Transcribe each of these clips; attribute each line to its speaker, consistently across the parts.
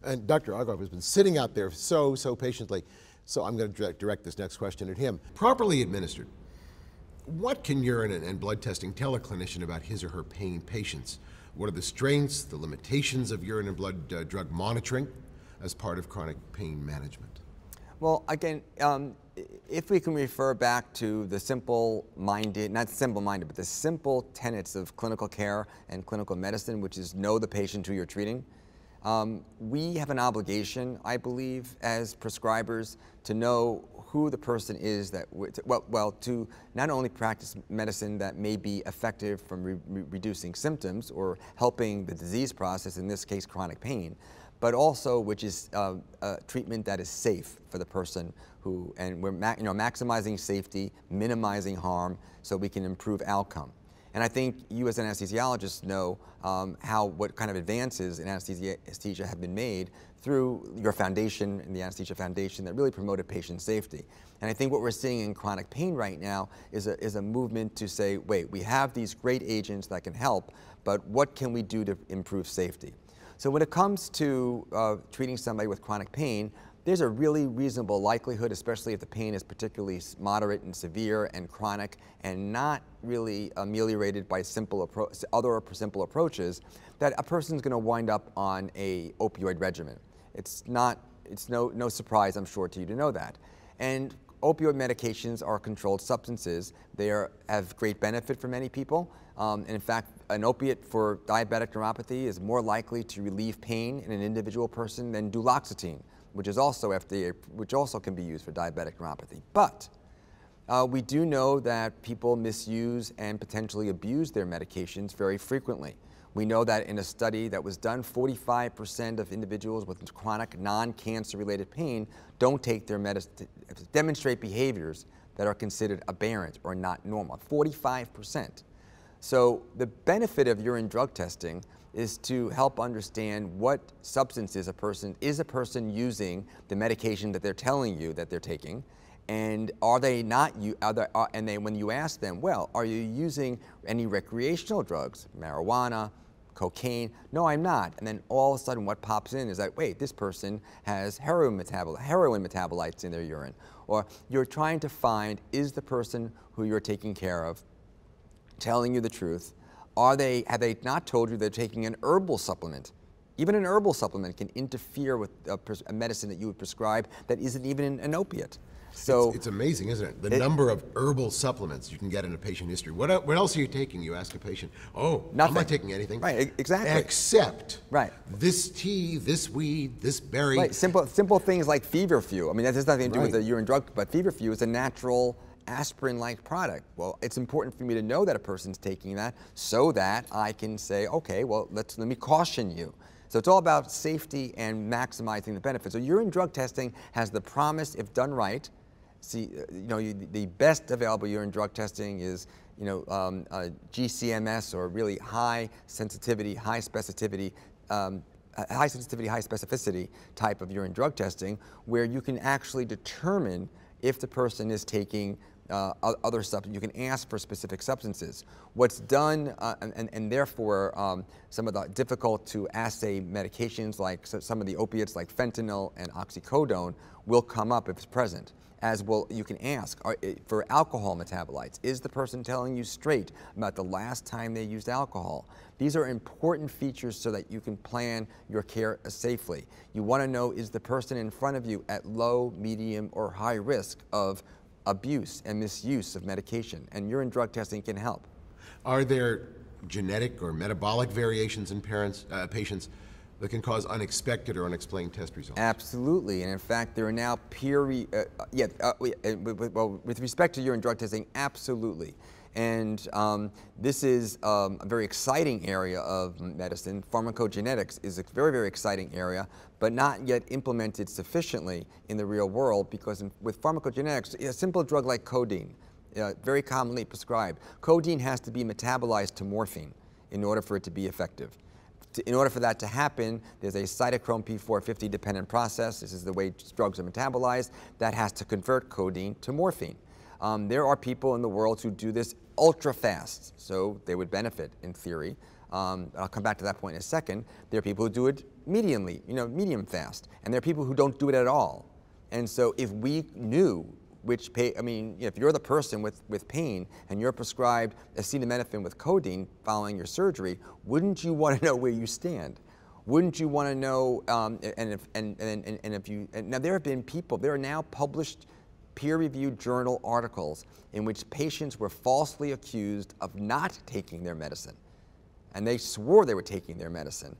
Speaker 1: And Dr. Argoff has been sitting out there so patiently, so I'm going to direct this next question at him. Properly administered, what can urine and blood testing tell a clinician about his or her paying patients? What are the strengths, the limitations of urine and blood drug monitoring as part of chronic pain management?
Speaker 2: Well, again, if we can refer back to the simple-minded, not simple-minded, but the simple tenets of clinical care and clinical medicine, which is know the patient who you're treating, we have an obligation, I believe, as prescribers to know who the person is that, to not only practice medicine that may be effective from reducing symptoms or helping the disease process, in this case chronic pain, but also which is treatment that is safe for the person who, and we're maximizing safety, minimizing harm, so we can improve outcome. And I think you as an anesthesiologist know what kind of advances in anesthesia have been made through your foundation and the Anesthesia Foundation that really promoted patient safety. And I think what we're seeing in chronic pain right now is a movement to say, wait, we have these great agents that can help, but what can we do to improve safety? So when it comes to treating somebody with chronic pain, there's a really reasonable likelihood, especially if the pain is particularly moderate and severe and chronic and not really ameliorated by other simple approaches, that a person's going to wind up on a opioid regimen. It's no surprise, I'm sure, to you to know that. And opioid medications are controlled substances. They have great benefit for many people. And in fact, an opiate for diabetic neuropathy is more likely to relieve pain in an individual person than duloxetine, which is also which also can be used for diabetic neuropathy. But we do know that people misuse and potentially abuse their medications very frequently. We know that in a study that was done, 45% of individuals with chronic non-cancer related pain don't take their medicine, demonstrate behaviors that are considered aberrant or not normal, 45%. So the benefit of urine drug testing is to help understand what substances a person using the medication that they're telling you that they're taking, and are they not? And then when you ask them, well, are you using any recreational drugs, marijuana, cocaine? No, I'm not. And then all of a sudden, what pops in is that, wait, this person has heroin metabolites in their urine, or you're trying to find, is the person who you're taking care of telling you the truth? Have they not told you they're taking an herbal supplement? Even an herbal supplement can interfere with a medicine that you would prescribe that isn't even an opiate. So
Speaker 1: it's amazing, isn't it? The number of herbal supplements you can get in a patient history. What else are you taking? You ask a patient, oh,
Speaker 2: nothing.
Speaker 1: I'm not taking anything.
Speaker 2: Right, exactly.
Speaker 1: Except
Speaker 2: right.
Speaker 1: this tea, this weed, this berry.
Speaker 2: Right, simple things like feverfew. I mean, that has nothing to do with the urine drug, but feverfew is a natural aspirin-like product. Well, it's important for me to know that a person's taking that so that I can say, okay, well, let me caution you. So it's all about safety and maximizing the benefits. So urine drug testing has the promise, if done right. See, the best available urine drug testing is, GCMS, or really high sensitivity, high specificity type of urine drug testing, where you can actually determine if the person is taking other substances. You can ask for specific substances. What's done, and therefore some of the difficult to assay medications like some of the opiates like fentanyl and oxycodone will come up if it's present. As well, you can ask for alcohol metabolites. Is the person telling you straight about the last time they used alcohol? These are important features so that you can plan your care safely. You want to know, is the person in front of you at low, medium, or high risk of abuse and misuse of medication? And urine drug testing can help.
Speaker 1: Are there genetic or metabolic variations in patients that can cause unexpected or unexplained test results?
Speaker 2: Absolutely, and in fact, there are now with respect to urine drug testing, absolutely. And this is a very exciting area of medicine. Pharmacogenetics is a very, very exciting area, but not yet implemented sufficiently in the real world, because with pharmacogenetics, a simple drug like codeine, very commonly prescribed, codeine has to be metabolized to morphine in order for it to be effective. In order for that to happen, there's a cytochrome P450 dependent process. This is the way drugs are metabolized. That has to convert codeine to morphine. There are people in the world who do this ultra fast, so they would benefit in theory. I'll come back to that point in a second. There are people who do it mediumly, medium fast, and there are people who don't do it at all. And so if we knew which if you're the person with pain and you're prescribed acetaminophen with codeine following your surgery, wouldn't you want to know where you stand? Wouldn't you want to know? Now there have been people. There are now published peer-reviewed journal articles in which patients were falsely accused of not taking their medicine, and they swore they were taking their medicine,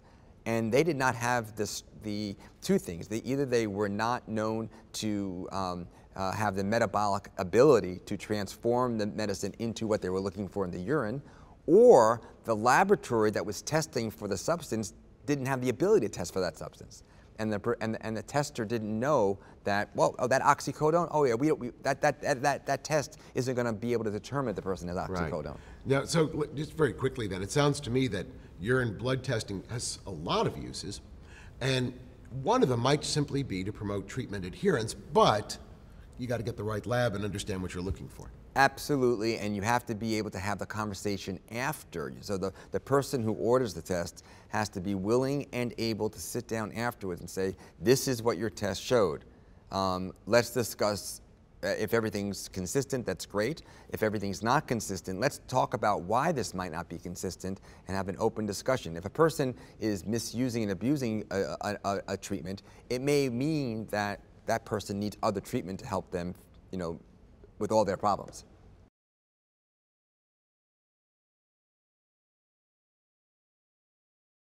Speaker 2: and they did not have the two things. Either they were not known to have the metabolic ability to transform the medicine into what they were looking for in the urine, or the laboratory that was testing for the substance didn't have the ability to test for that substance. And the tester didn't know that, well, that oxycodone, oh yeah, that test isn't going to be able to determine if the person has oxycodone.
Speaker 1: Right. Now, so just very quickly then, it sounds to me that urine blood testing has a lot of uses, and one of them might simply be to promote treatment adherence, but you got to get the right lab and understand what you're looking for.
Speaker 2: Absolutely, and you have to be able to have the conversation after. So the person who orders the test has to be willing and able to sit down afterwards and say, this is what your test showed. Let's discuss if everything's consistent, that's great. If everything's not consistent, let's talk about why this might not be consistent and have an open discussion. If a person is misusing and abusing a treatment, it may mean that that person needs other treatment to help them, with all their problems.